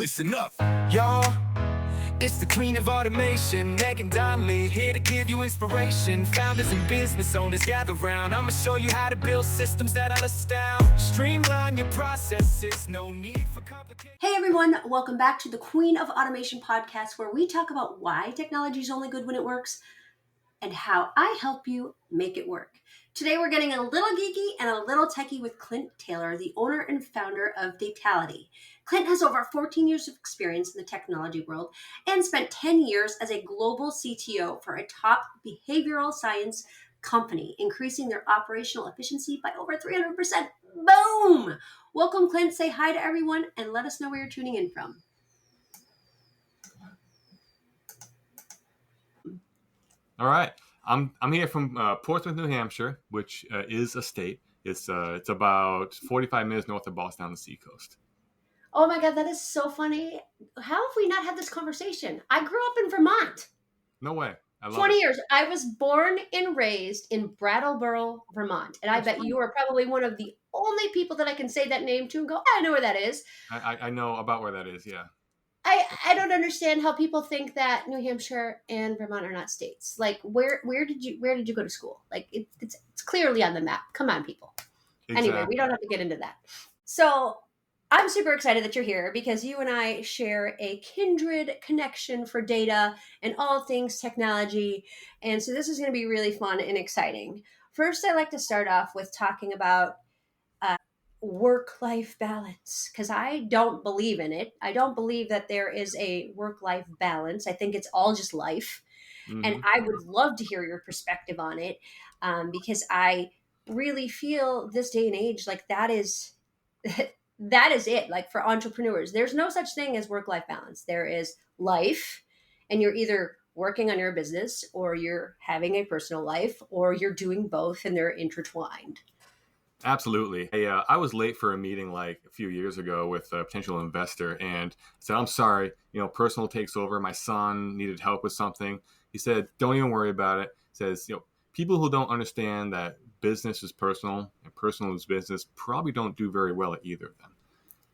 listen up, y'all. It's the queen of automation, Megan Donnelly, here to give you inspiration. Founders and business owners gather round. I'ma show you how to build systems that'll astound. Streamline your processes, no need for complicated. Hey everyone, welcome back to the Queen of Automation podcast, where we talk about why technology is only good when it works and how I help you make it work. Today we're getting a little geeky and a little techie with Clint Taylor, the owner and founder of Datality. Clint has over 14 years of experience in the technology world and spent 10 years as a global CTO for a top behavioral science company, increasing their operational efficiency by over 300%. Boom! Welcome, Clint. Say hi to everyone and let us know where you're tuning in from. All right. I'm here from Portsmouth, New Hampshire, which is a state. It's about 45 minutes north of Boston on the seacoast. Oh my God, that is so funny. How have we not had this conversation? I grew up in Vermont. No way. I love 20 it. years. I was born and raised in Brattleboro, Vermont. And I bet you are probably one of the only people that I can say that name to and go, I know where that is. I know about where that is, yeah. I don't understand how people think that New Hampshire and Vermont are not states. Like, where did you go to school? Like, it's clearly on the map. Come on, people. Exactly. Anyway, we don't have to get into that. So I'm super excited that you're here because you and I share a kindred connection for data and all things technology. And so this is going to be really fun and exciting. First, I like to start off with talking about work-life balance, because I don't believe in it. I don't believe that there is a work-life balance. I think it's all just life. Mm-hmm. And I would love to hear your perspective on it, because I really feel this day and age, like that is it. Like for entrepreneurs, there's no such thing as work-life balance. There is life, and you're either working on your business or you're having a personal life or you're doing both, and they're intertwined. Absolutely. I was late for a meeting like a few years ago with a potential investor and said, I'm sorry, personal takes over. My son needed help with something. He said, don't even worry about it. He says, people who don't understand that business is personal and personal is business probably don't do very well at either of them.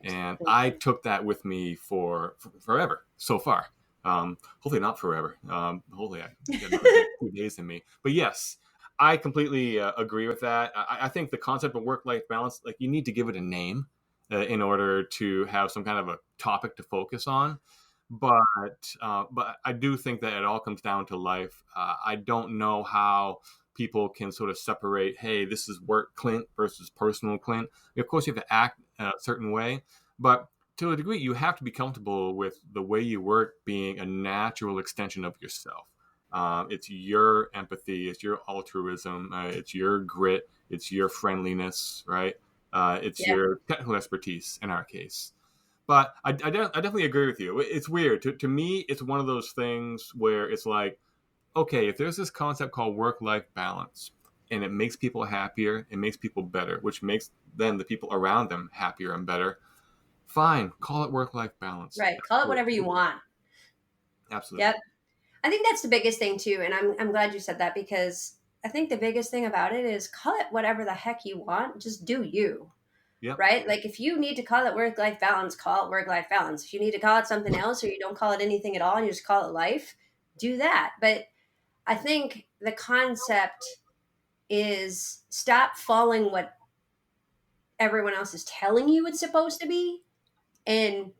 And I took that with me for forever so far. Hopefully not forever. Hopefully I get another 2 days in me. But yes, I completely agree with that. I think the concept of work-life balance, like you need to give it a name in order to have some kind of a topic to focus on. But I do think that it all comes down to life. I don't know how people can sort of separate, hey, this is work Clint versus personal Clint. Of course, you have to act a certain way, but to a degree, you have to be comfortable with the way you work being a natural extension of yourself. It's your empathy, it's your altruism, it's your grit, it's your friendliness, right? It's your technical expertise in our case. But I definitely agree with you. It's weird. To me, it's one of those things where it's like, okay, if there's this concept called work-life balance and it makes people happier, it makes people better, which makes then the people around them happier and better, fine, call it work-life balance. Right. Call it whatever you want. Absolutely. Yep. I think that's the biggest thing too. And I'm glad you said that, because I think the biggest thing about it is call it whatever the heck you want. Just do you. Yep. Right? Like if you need to call it work-life balance, call it work-life balance. If you need to call it something else, or you don't call it anything at all and you just call it life, do that. But I think the concept is stop following what everyone else is telling you it's supposed to be and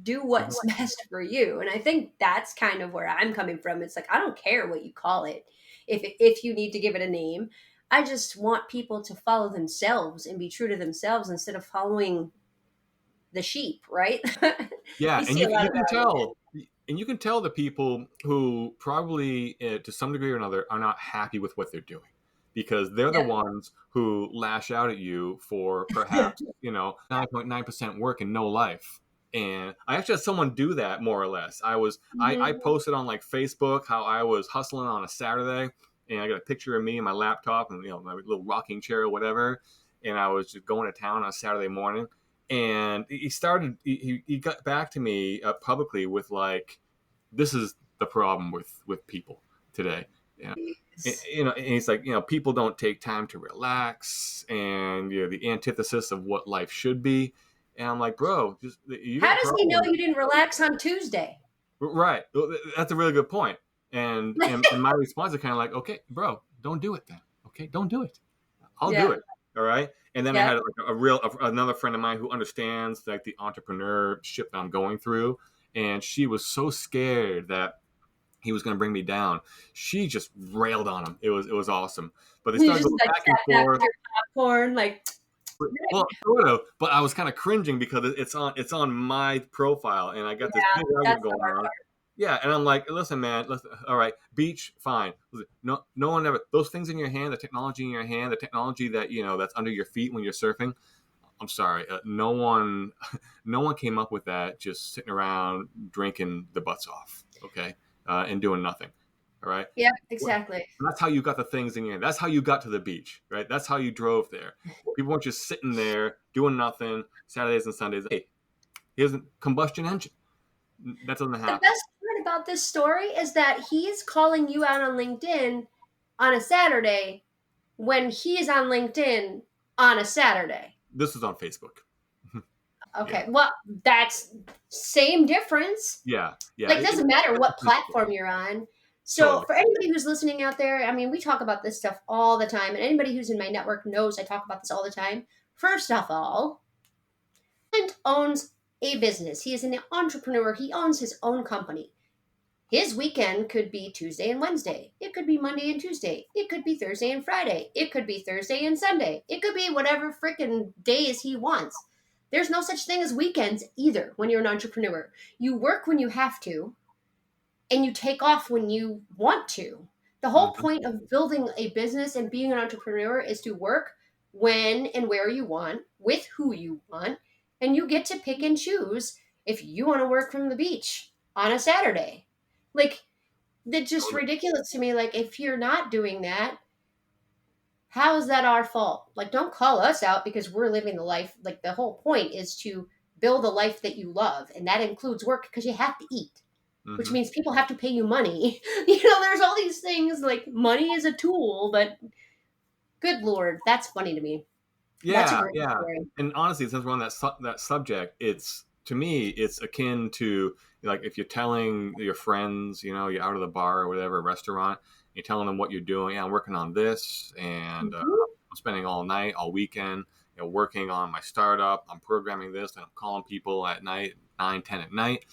do what's best for you. And I think that's kind of where I'm coming from. It's like, I don't care what you call it. If you need to give it a name, I just want people to follow themselves and be true to themselves instead of following the sheep, right? Yeah. You And see a lot of that. you can tell the people who probably to some degree or another are not happy with what they're doing, because they're the ones who lash out at you for perhaps, 9.9% work and no life. And I actually had someone do that more or less. I posted on like Facebook how I was hustling on a Saturday, and I got a picture of me and my laptop and my little rocking chair or whatever. And I was just going to town on a Saturday morning. And he got back to me publicly with like, this is the problem with people today. And he's like, people don't take time to relax, and the antithesis of what life should be. And I'm like, bro, just you got How a does he know problem. you didn't relax on Tuesday? Right. That's a really good point. And my response is kind of like, okay, bro, don't do it then. Okay, don't do it. I'll do Yeah. it. All right. And then I Yeah. had like another friend of mine who understands like the entrepreneurship that I'm going through, and she was so scared that he was going to bring me down. She just railed on him. It was awesome. But they You started just going like back and sat back with forth. your popcorn, like, Well, sort of, but I was kind of cringing because it's on my profile, and I got this yeah, big argument that's the going hard on. part. Yeah, and I'm like, listen, man, listen, all right, beach, fine. Listen, no one ever those things in your hand, the technology in your hand, the technology that that's under your feet when you're surfing. I'm sorry, no one, no one came up with that just sitting around drinking the butts off, okay, and doing nothing. All right. Yeah, exactly. That's how you got the things in your hand. That's how you got to the beach, right? That's how you drove there. People weren't just sitting there doing nothing Saturdays and Sundays. Hey, here's a combustion engine. That doesn't The happen. best part about this story is that he's calling you out on LinkedIn on a Saturday when he's on LinkedIn on a Saturday. This is on Facebook. Yeah, Okay, well, that's same difference. yeah, yeah. Like, doesn't matter what platform you're on. So, Totally. for anybody who's listening out there, I mean, we talk about this stuff all the time, and anybody who's in my network knows I talk about this all the time. First of all, Clint owns a business. He is an entrepreneur. He owns his own company. His weekend could be Tuesday and Wednesday. It could be Monday and Tuesday. It could be Thursday and Friday. It could be Thursday and Sunday. It could be whatever freaking days he wants. There's no such thing as weekends either when you're an entrepreneur. You work when you have to, and you take off when you want to. The whole Hmm. point of building a business and being an entrepreneur is to work when and where you want, with who you want, and you get to pick and choose if you want to work from the beach on a Saturday. Like, that's just ridiculous to me. Like, if you're not doing that, how is that our fault? Like, don't call us out because we're living the life. Like, the whole point is to build a life that you love, and that includes work because you have to eat, which Hmm. means people have to pay you money. There's all these things like money is a tool, but good lord, that's funny to me. That's a Yeah, great yeah. story. And honestly, since we're on that subject, it's to me, it's akin to like if you're telling your friends, you're out of the bar or whatever restaurant, you're telling them what you're doing. Yeah, I'm working on this, and Mhm. I'm spending all night, all weekend, working on my startup. I'm programming this, and I'm calling people at night, 9, 10 at night,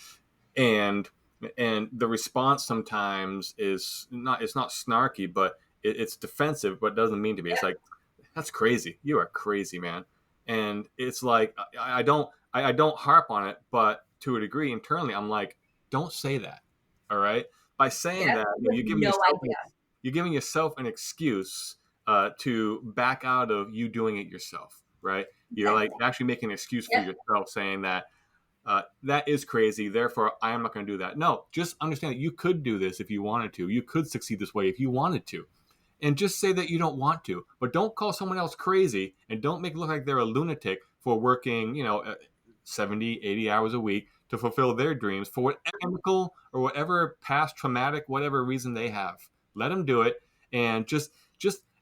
and the response sometimes is not it's not snarky, but it's defensive, but doesn't mean to be. It's like that's crazy. You are crazy, man. And it's like I don't harp on it, but to a degree internally, I'm like, don't say that. All right. By saying Yep, that, you have no idea. you're giving yourself an excuse to back out of you doing it yourself. Right. You're like Exactly. actually making an excuse for Yep. yourself, saying that that is crazy. Therefore, I am not going to do that. No, just understand that you could do this if you wanted to. You could succeed this way if you wanted to, and just say that you don't want to, but don't call someone else crazy and don't make it look like they're a lunatic for working 70, 80 hours a week to fulfill their dreams for whatever chemical or whatever past traumatic whatever reason they have. Let them do it, and just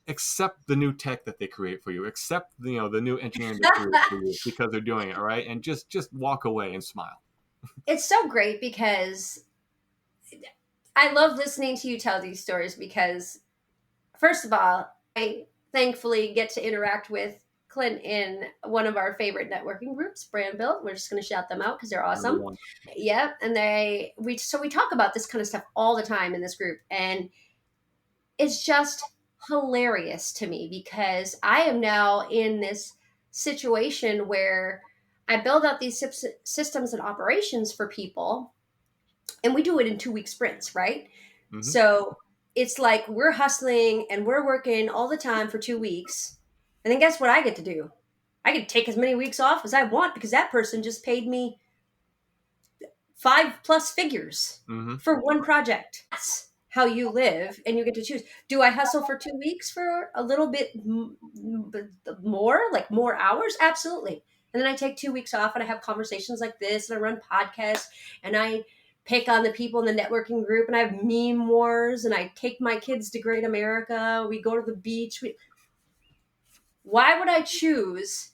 accept the new tech that they create for you, accept the new engineering they create for you because they're doing it. All right, and just walk away and smile. It's so great because I love listening to you tell these stories because, first of all, I thankfully get to interact with Clint in one of our favorite networking groups, Brand Build. We're just going to shout them out because they're Number awesome. one. Yep, and we talk about this kind of stuff all the time in this group, and it's just hilarious to me because I am now in this situation where I build out these systems and operations for people, and we do it in 2 week sprints, right? Mm-hmm. So it's like we're hustling and we're working all the time for 2 weeks. And then guess what I get to do? I get to take as many weeks off as I want because that person just paid me 5+ figures Mm-hmm. for one project. That's how you live, and you get to choose. Do I hustle for 2 weeks for a little bit more, like more hours? Absolutely. And then I take 2 weeks off and I have conversations like this, and I run podcasts, and I pick on the people in the networking group, and I have meme wars, and I take my kids to Great America. We go to the beach. Why would I choose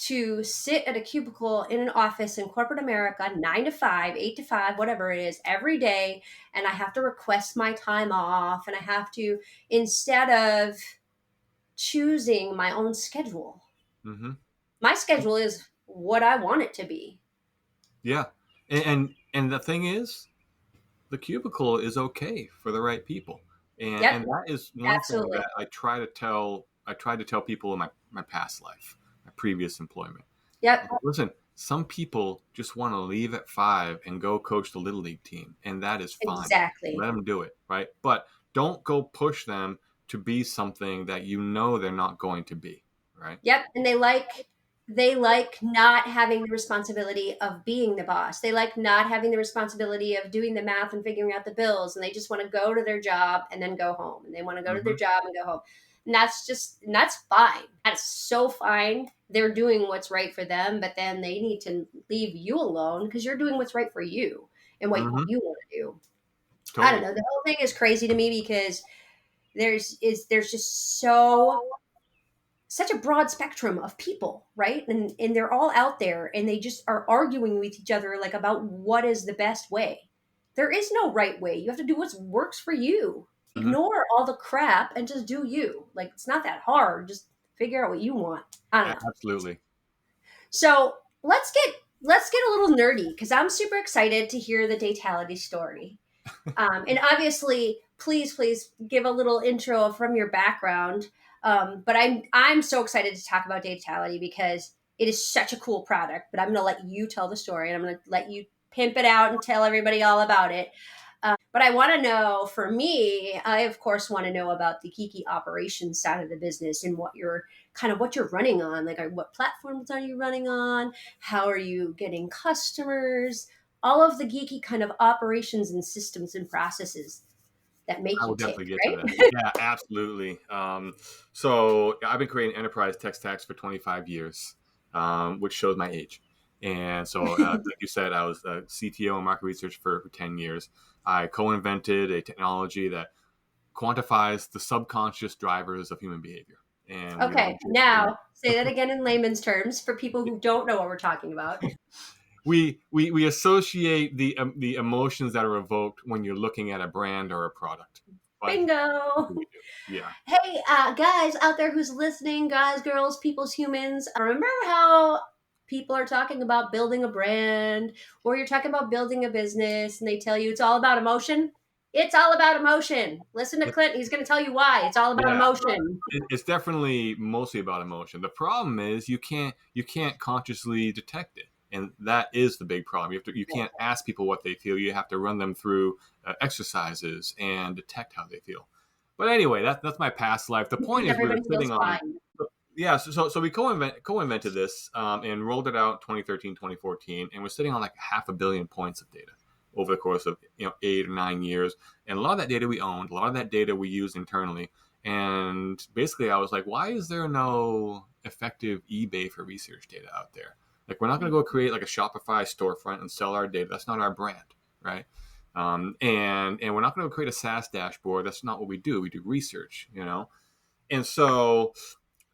to sit at a cubicle in an office in corporate America, 9 to 5, 8 to 5, whatever it is, every day. And I have to request my time off. And I have to, instead of choosing my own schedule, Mm-hmm. my schedule is what I want it to be. Yeah. And the thing is, the cubicle is okay for the right people. And Yep, that is one thing absolutely. that I tried to tell people in my past life, my previous employment. Yep, Listen, some people just want to leave at 5 and go coach the little league team, and that is fine. Let exactly. them do it, right? But don't go push them to be something that you know they're not going to be, right? Yep, and they like not having the responsibility of being the boss. They like not having the responsibility of doing the math and figuring out the bills, and they just want to go to their job and then go home. And they want to go to their Mm-hmm. job and go home. And that's fine. That's so fine. They're doing what's right for them, but then they need to leave you alone because you're doing what's right for you and what Mm-hmm. you want to do. I don't Totally. know. The whole thing is crazy to me because there's just such a broad spectrum of people, right? And they're all out there and they just are arguing with each other like about what is the best way. There is no right way. You have to do what works for you. Mm-hmm. Ignore all the crap and just do you. Like it's not that hard. Just figure out what you want. I don't know. Absolutely. So let's get a little nerdy because I'm super excited to hear the Datality story. And obviously, please give a little intro from your background. But I'm so excited to talk about Datality because it is such a cool product. But I'm going to let you tell the story, and I'm going to let you pimp it out and tell everybody all about it. But I want to know, for me, I of course want to know about the geeky operations side of the business and what you're running on. Like, what platforms are you running on? How are you getting customers? All of the geeky kind of operations and systems and processes that make I you will tick, definitely get to right? that. Yeah, absolutely. So I've been creating enterprise tech stacks for 25 years, which shows my age. And so, like you said, I was a CTO and market research for 10 years. I co-invented a technology that quantifies the subconscious drivers of human behavior. And we Okay, launched it. now say that again in layman's terms for people who don't know what we're talking about. We associate the emotions that are evoked when you're looking at a brand or a product. But that's what we Bingo. do. Yeah. Hey, guys out there who's listening, guys, girls, people's humans, remember how people are talking about building a brand or you're talking about building a business and they tell you it's all about emotion? It's all about emotion. Listen to Clint. He's going to tell you why. It's all about Yeah, emotion. it's definitely mostly about emotion. The problem is you can't consciously detect it, and that is the big problem. You can't ask people what they feel. You have to run them through exercises and detect how they feel. But anyway, that's my past life. The point Because is, we were everybody feels sitting on fine. yeah. So we co-invented this and rolled it out 2013, 2014, and we're sitting on like 500 million points of data over the course of 8 or 9 years. And a lot of that data we owned, a lot of that data we used internally. And basically, I was like, why is there no effective eBay for research data out there? Like, we're not going to go create like a Shopify storefront and sell our data. That's not our brand, right? And we're not going to create a SaaS dashboard. That's not what we do. We do research. And so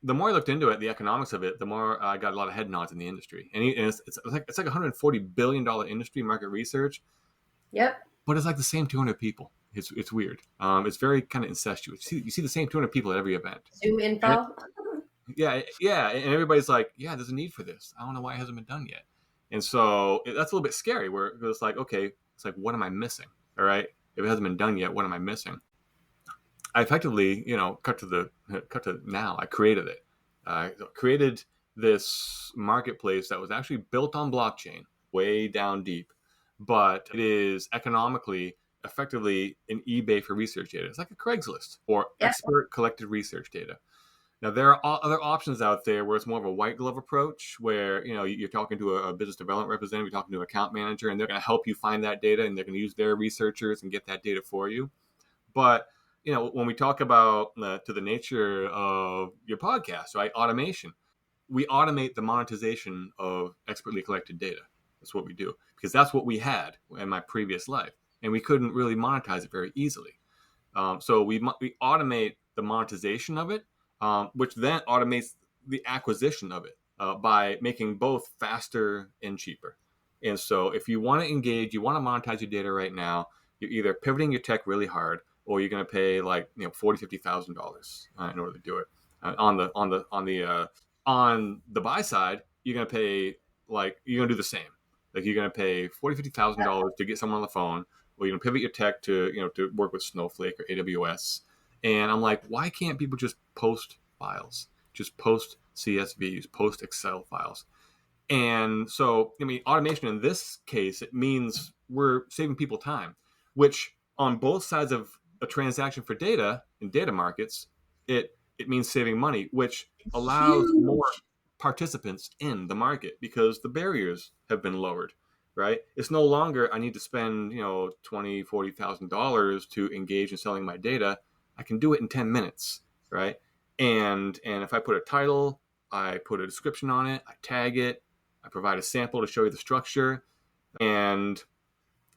the more I looked into it, the economics of it, the more I got a lot of head nods in the industry. And it's like $140 billion industry, market research, Yep. but it's like the same 200 people. It's weird. It's very kind of incestuous. You see the same 200 people at every event. Zoom And info. yeah, and everybody's like, yeah, there's a need for this. I don't know why it hasn't been done yet. And so that's a little bit scary. Where it's like, okay, it's like, what am I missing? All right, if it hasn't been done yet, what am I missing? I effectively, cut to now. I created it. I created this marketplace that was actually built on blockchain, way down deep, but it is economically, effectively an eBay for research data. It's like a Craigslist or Yep. expert collected research data. Now there are other options out there where it's more of a white glove approach, where you're talking to a business development representative, you're talking to an account manager, and they're going to help you find that data, and they're going to use their researchers and get that data for you. But when we talk about to the nature of your podcast, right? Automation. We automate the monetization of expertly collected data. That's what we do, because that's what we had in my previous life, and we couldn't really monetize it very easily. So we automate the monetization of it, which then automates the acquisition of it. by making both faster and cheaper. And so if you want to engage, you want to monetize your data right now, you're either pivoting your tech really hard, or you're going to pay like $40,000-$50,000 in order to do it. On the buy side, you're going to pay you're going to do the same. Like you're going to pay $40,000-$50,000 to get someone on the phone, or you're going to pivot your tech to work with Snowflake or AWS. And I'm like, why can't people just post files, just post CSVs, post Excel files? And so, I mean, automation in this case, it means we're saving people time, which on both sides of a transaction for data in data markets, it means saving money, which It's allows more huge. participants in the market because the barriers have been lowered, right? It's no longer I need to spend, $20,000-$40,000 to engage in selling my data. I can do it in 10 minutes, right? And if I put a title, I put a description on it, I tag it, I provide a sample to show you the structure, and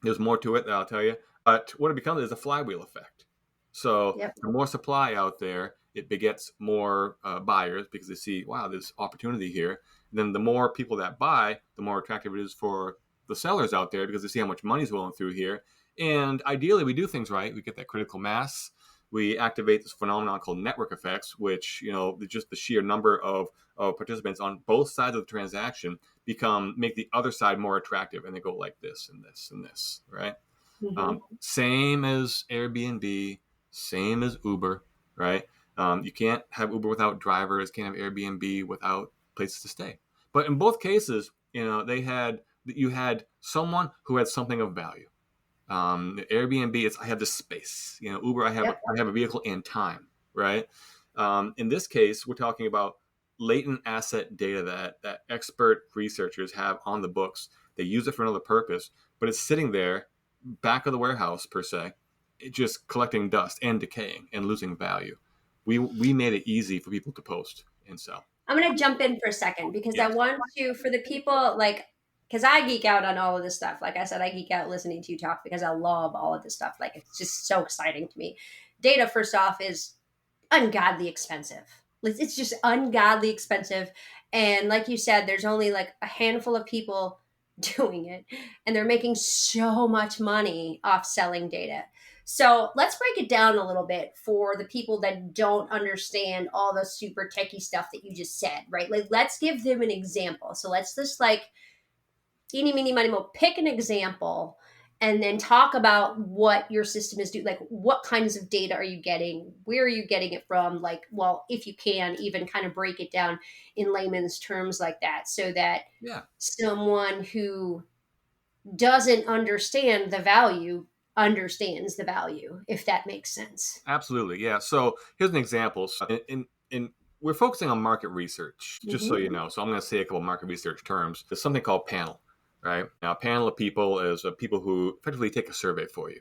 there's more to it that I'll tell you. But what it becomes is a flywheel effect. So Yep. the more supply out there, it begets more buyers because they see, wow, there's opportunity here. And then the more people that buy, the more attractive it is for the sellers out there because they see how much money's rolling through here. And ideally, we do things right. We get that critical mass. We activate this phenomenon called network effects, which, just the sheer number of participants on both sides of the transaction make the other side more attractive, and they go like this and this and this, right? Hmm. Same as Airbnb, same as Uber, right? You can't have Uber without drivers, can't have Airbnb without places to stay. But in both cases, you had someone who had something of value. Airbnb, I have this space. Uber, Yep. I have a vehicle and time, right? In this case, we're talking about latent asset data that expert researchers have on the books. They use it for another purpose, but it's sitting there, back of the warehouse per se, just collecting dust and decaying and losing value. We made it easy for people to post and sell. I'm going to jump in for a second because I Yes. want to, for the people like, because I geek out on all of this stuff. Like I said, I geek out listening to you talk because I love all of this stuff. Like it's just so exciting to me. Data, first off, is ungodly expensive. It's just ungodly expensive. And like you said, there's only like a handful of people doing it, and they're making so much money off selling data. So let's break it down a little bit for the people that don't understand all the super techie stuff that you just said, right? Like, let's give them an example. So let's just like eeny, meeny, miny, mo, pick an example and then talk about what your system is doing. Like, what kinds of data are you getting? Where are you getting it from? Like, well, if you can, even kind of break it down in layman's terms like that so that Yeah. someone who doesn't understand the value understands the value, if that makes sense. Absolutely, yeah. So here's an example. So in we're focusing on market research, just so Mm-hmm. you know. So I'm going to say a couple of market research terms. There's something called panel, right? Now, a panel of people is people who effectively take a survey for you,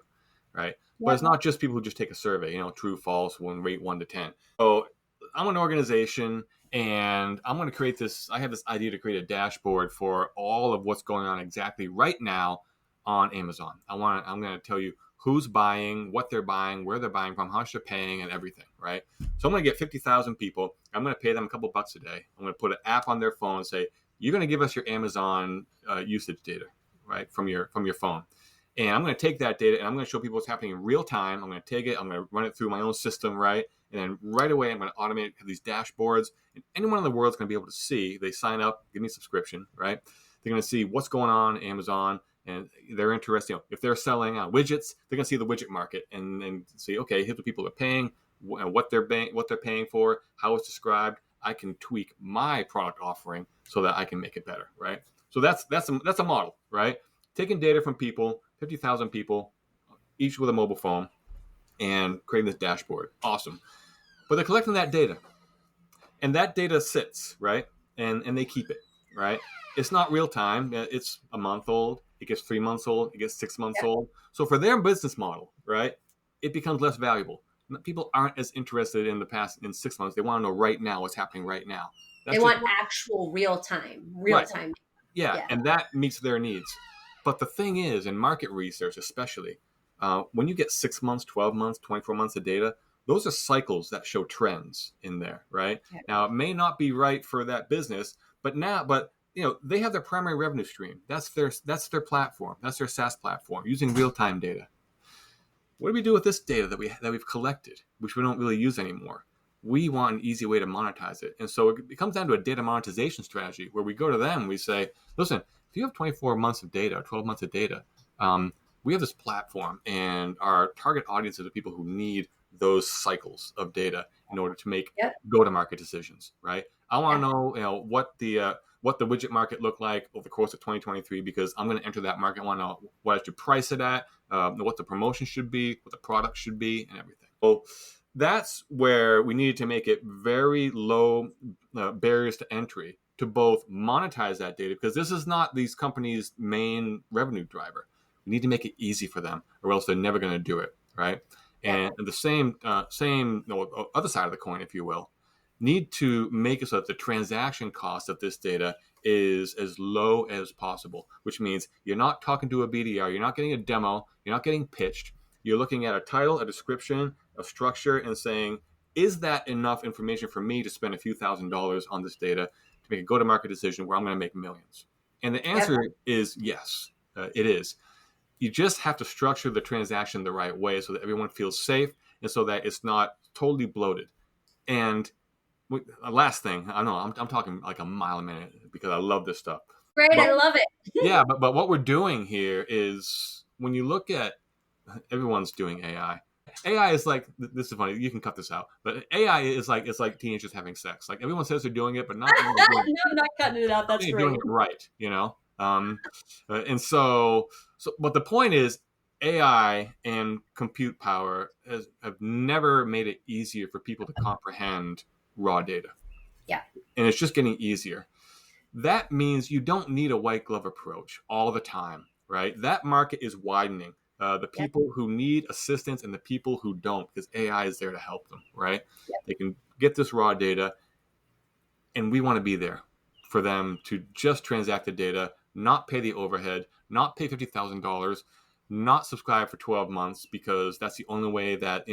right? But it's Yep. not just people who just take a survey. True, false, rate 1 to 10. So I'm an organization, and I'm going to create this. I have this idea to create a dashboard for all of what's going on exactly right now on Amazon. I'm going to tell you who's buying, what they're buying, where they're buying from, how much they're paying, and everything, right? So I'm going to get 50,000 people. I'm going to pay them a couple bucks a day. I'm going to put an app on their phone and say, you're going to give us your Amazon usage data, right, from your phone. And I'm going to take that data and I'm going to show people what's happening in real time. I'm going to take it, I'm going to run it through my own system, right? And then right away, I'm going to automate, have these dashboards. And anyone in the world is going to be able to see, they sign up, give me a subscription, right? They're going to see what's going on Amazon. And they're interested, if they're selling widgets, they're going to see the widget market and see, okay, here's what people are paying, what they're paying for, how it's described. I can tweak my product offering so that I can make it better, right? So that's a model, right? Taking data from people, 50,000 people, each with a mobile phone, and creating this dashboard. Awesome. But they're collecting that data, and that data sits, right? And they keep it, right? It's not real time. It's a month old. It gets 3 months old. It gets 6 months Yep. old. So for their business model, right, it becomes less valuable. People aren't as interested in the past in 6 months. They want to know right now what's happening right now. They That's just want actual real right. time. Yeah, Yeah. and that meets their needs. But the thing is, in market research, especially, when you get 6 months, 12 months, 24 months of data, those are cycles that show trends in there, right? Yeah. Now, it may not be right for that business, But they have their primary revenue stream. That's their platform. That's their SaaS platform using real time data. What do we do with this data that we've collected, which we don't really use anymore? We want an easy way to monetize it. And so it comes down to a data monetization strategy where we go to them and we say, listen, if you have 24 months of data or 12 months of data, we have this platform, and our target audience are the people who need those cycles of data in order to make Yep. go-to-market decisions, right? I want Yeah. to know, what the widget market looked like over the course of 2023, because I'm going to enter that market. I want to know what I should price it at, what the promotion should be, what the product should be, and everything. So that's where we needed to make it very low barriers to entry to both monetize that data, because this is not these companies' main revenue driver. We need to make it easy for them, or else they're never going to do it, right? Yep. And the same other side of the coin, if you will, need to make it so that the transaction cost of this data is as low as possible, which means you're not talking to a BDR, you're not getting a demo, you're not getting pitched. You're looking at a title, a description, a structure, and saying, is that enough information for me to spend a few $1,000s on this data to make a go-to-market decision where I'm going to make millions? And the Yep. answer is yes, it is. You just have to structure the transaction the right way so that everyone feels safe and so that it's not totally bloated. And last thing, I know I'm talking like a mile a minute because I love this stuff. Great. But I love it. yeah, but what we're doing here is, when you look at, everyone's doing AI. AI is like, this is funny. You can cut this out, but AI is like, it's like teenagers having sex. Like, everyone says they're doing it, but not everyone's doing it. No, I'm not cutting it out. That's You're doing great. it right, and but the point is, AI and compute power have never made it easier for people to comprehend raw data. Yeah. And it's just getting easier. That means you don't need a white glove approach all the time, right? That market is widening. The Yep. people who need assistance and the people who don't, because AI is there to help them, right? Yep. They can get this raw data, and we want to be there for them to just transact the data, not pay the overhead, not pay $50,000, not subscribe for 12 months, because that's the only way that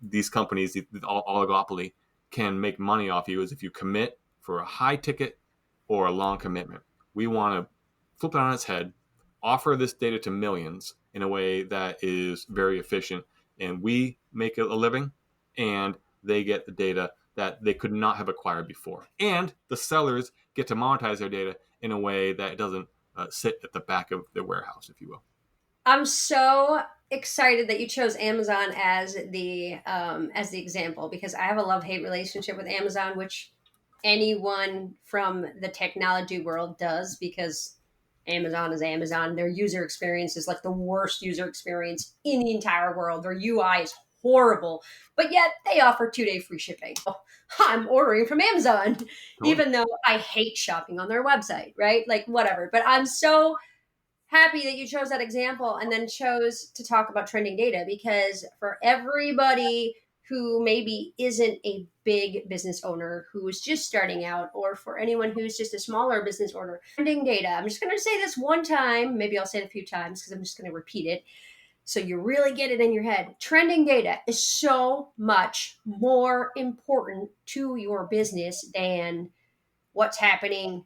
these companies, the oligopoly, can make money off you, is if you commit for a high ticket or a long commitment. We want to flip it on its head, offer this data to millions in a way that is very efficient, and we make a living, and they get the data that they could not have acquired before. And the sellers get to monetize their data in a way that it doesn't sit at the back of their warehouse, if you will. I'm so excited that you chose Amazon as the example, because I have a love-hate relationship with Amazon, which anyone from the technology world does, because Amazon is Amazon. Their user experience is like the worst user experience in the entire world. Their UI is horrible, but yet they offer 2-day free shipping. I'm ordering from Amazon, Totally. even though I hate shopping on their website, right? Like, whatever. But I'm so happy that you chose that example and then chose to talk about trending data, because for everybody who maybe isn't a big business owner who is just starting out, or for anyone who's just a smaller business owner, trending data, I'm just going to say this one time, maybe I'll say it a few times because I'm just going to repeat it so you really get it in your head. Trending data is so much more important to your business than what's happening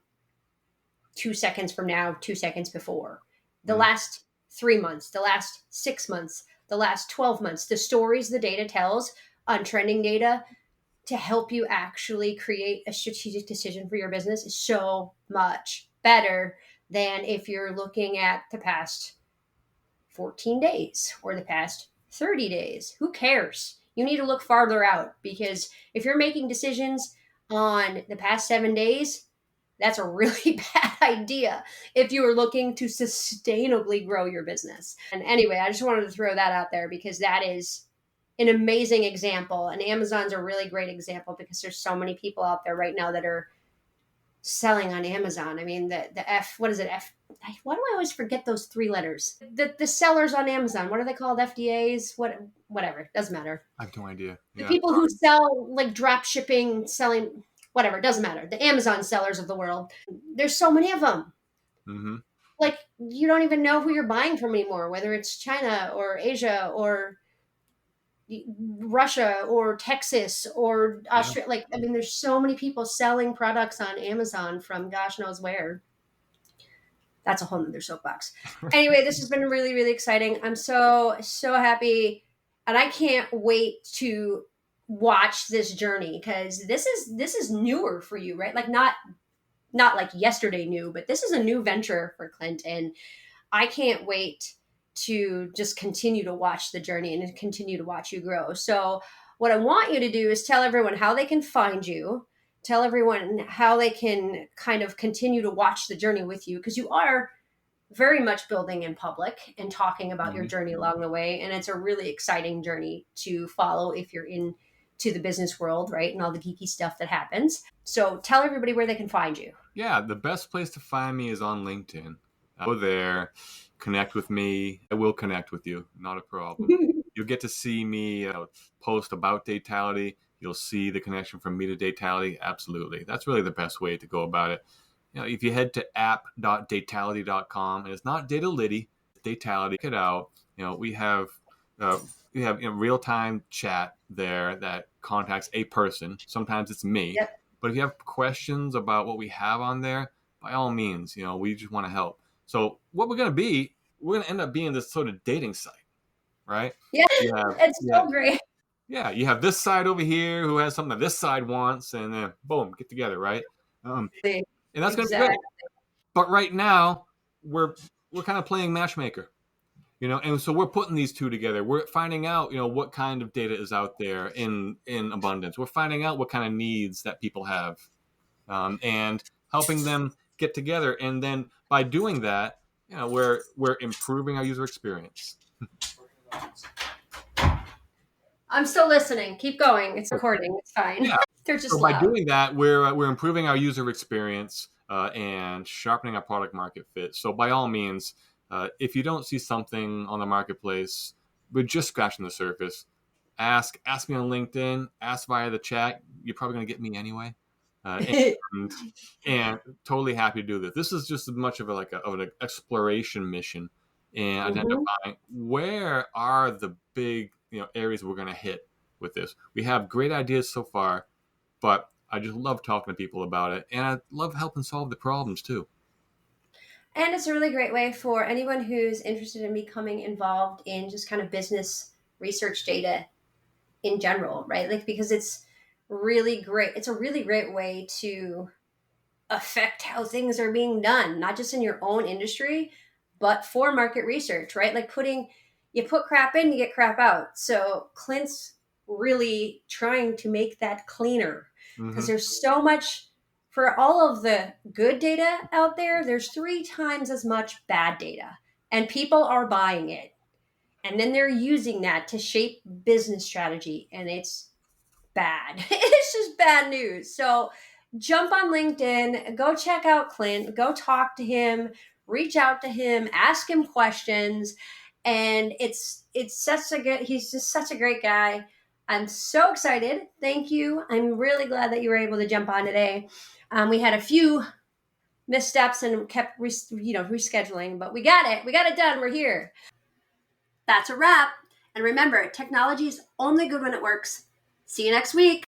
2 seconds from now, 2 seconds before. The last 3 months, the last 6 months, the last 12 months, the stories the data tells on trending data to help you actually create a strategic decision for your business is so much better than if you're looking at the past 14 days or the past 30 days. Who cares? You need to look farther out, because if you're making decisions on the past 7 days, that's a really bad idea if you are looking to sustainably grow your business. And anyway, I just wanted to throw that out there because that is an amazing example. And Amazon's a really great example because there's so many people out there right now that are selling on Amazon. I mean, the F, what is it? Why do I always forget those 3 letters? The sellers on Amazon, what are they called? FDAs? Whatever, doesn't matter. I have no idea. The people who sell like drop shipping, selling, whatever, doesn't matter. The Amazon sellers of the world. There's so many of them. Mm-hmm. Like, you don't even know who you're buying from anymore, whether it's China or Asia or Russia or Texas or Yeah. Australia. Like, I mean, there's so many people selling products on Amazon from gosh knows where. That's a whole nother soapbox. Anyway, this has been really, really exciting. I'm so, so happy. And I can't wait to watch this journey because this is newer for you, right? Like not like yesterday new, but this is a new venture for Clint. And I can't wait to just continue to watch the journey and continue to watch you grow. So, what I want you to do is tell everyone how they can find you, tell everyone how they can kind of continue to watch the journey with you, because you are very much building in public and talking about your Mhm. journey along the way. And it's a really exciting journey to follow if you're in to the business world, right? And all the geeky stuff that happens. So tell everybody where they can find you. Yeah, the best place to find me is on LinkedIn. Go there, connect with me. I will connect with you, not a problem. You'll get to see me post about Datality. You'll see the connection from me to Datality. Absolutely. That's really the best way to go about it. If you head to app.datality.com, and it's not Datality, it's Datality, check it out. We have uh, real time chat there that contacts a person. Sometimes it's me, Yep. but if you have questions about what we have on there, by all means, we just want to help. So what we're gonna end up being this sort of dating site, right? Yeah. You have It's yeah, so great. yeah, you have this side over here who has something that this side wants, and then boom, get together, right? And that's gonna be Exactly. great. But right now, we're we're kind of playing matchmaker, and so we're putting these two together. We're finding out, what kind of data is out there in abundance. We're finding out what kind of needs that people have, and helping them get together. And then by doing that, we're improving our user experience. I'm still listening. Keep going. It's recording. It's fine. Yeah. They're So just by loud. doing that, we're improving our user experience and sharpening our product market fit. So by all means, if you don't see something on the marketplace, we're just scratching the surface. Ask me on LinkedIn. Ask via the chat. You're probably gonna get me anyway. And totally happy to do this. This is just as much of an exploration mission and Mhm. identifying where are the big areas we're gonna hit with this. We have great ideas so far, but I just love talking to people about it, and I love helping solve the problems too. And it's a really great way for anyone who's interested in becoming involved in just kind of business research data in general, right? Like, because it's really great. It's a really great way to affect how things are being done, not just in your own industry, but for market research, right? Like you put crap in, you get crap out. So Clint's really trying to make that cleaner because Hmm. there's so much for all of the good data out there, there's 3 times as much bad data, and people are buying it. And then they're using that to shape business strategy, and it's bad. It's just bad news. So jump on LinkedIn, go check out Clint, go talk to him, reach out to him, ask him questions. And it's such a good he's just such a great guy. I'm so excited. Thank you. I'm really glad that you were able to jump on today. We had a few missteps and kept rescheduling, but we got it. We got it done. We're here. That's a wrap. And remember, technology is only good when it works. See you next week.